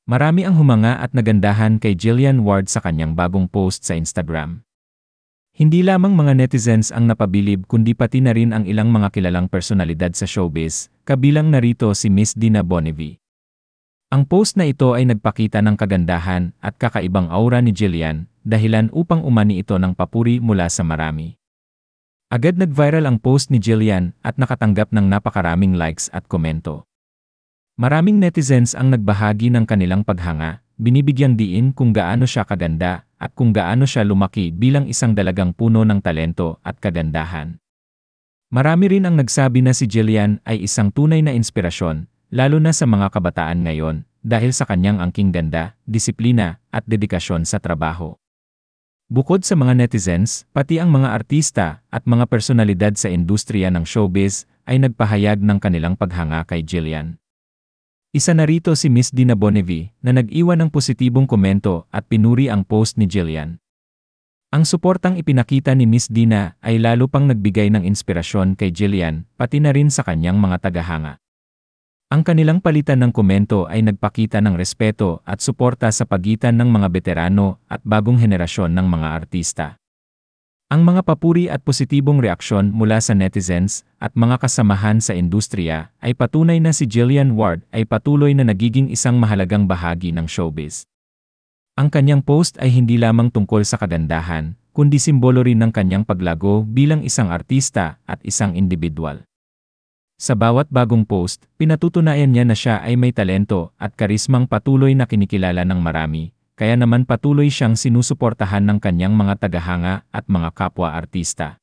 Marami ang humanga at nagandahan kay Jillian Ward sa kanyang bagong post sa Instagram. Hindi lamang mga netizens ang napabilib kundi pati na rin ang ilang mga kilalang personalidad sa showbiz, kabilang narito si Miss Dina Bonnevie. Ang post na ito ay nagpakita ng kagandahan at kakaibang aura ni Jillian, dahilan upang umani ito ng papuri mula sa marami. Agad nag-viral ang post ni Jillian at nakatanggap ng napakaraming likes at komento. Maraming netizens ang nagbahagi ng kanilang paghanga, binibigyang diin kung gaano siya kaganda at kung gaano siya lumaki bilang isang dalagang puno ng talento at kagandahan. Marami rin ang nagsabi na si Jillian ay isang tunay na inspirasyon, lalo na sa mga kabataan ngayon, dahil sa kanyang angking ganda, disiplina, at dedikasyon sa trabaho. Bukod sa mga netizens, pati ang mga artista at mga personalidad sa industriya ng showbiz ay nagpahayag ng kanilang paghanga kay Jillian. Isa na rito si Miss Dina Bonnevie na nag-iwan ng positibong komento at pinuri ang post ni Jillian. Ang suportang ipinakita ni Miss Dina ay lalo pang nagbigay ng inspirasyon kay Jillian pati na rin sa kanyang mga tagahanga. Ang kanilang palitan ng komento ay nagpakita ng respeto at suporta sa pagitan ng mga veterano at bagong henerasyon ng mga artista. Ang mga papuri at positibong reaksyon mula sa netizens at mga kasamahan sa industriya ay patunay na si Jillian Ward ay patuloy na nagiging isang mahalagang bahagi ng showbiz. Ang kanyang post ay hindi lamang tungkol sa kagandahan, kundi simbolo rin ng kanyang paglago bilang isang artista at isang individual. Sa bawat bagong post, pinatutunayan niya na siya ay may talento at karismang patuloy na kinikilala ng marami. Kaya naman patuloy siyang sinusuportahan ng kanyang mga tagahanga at mga kapwa-artista.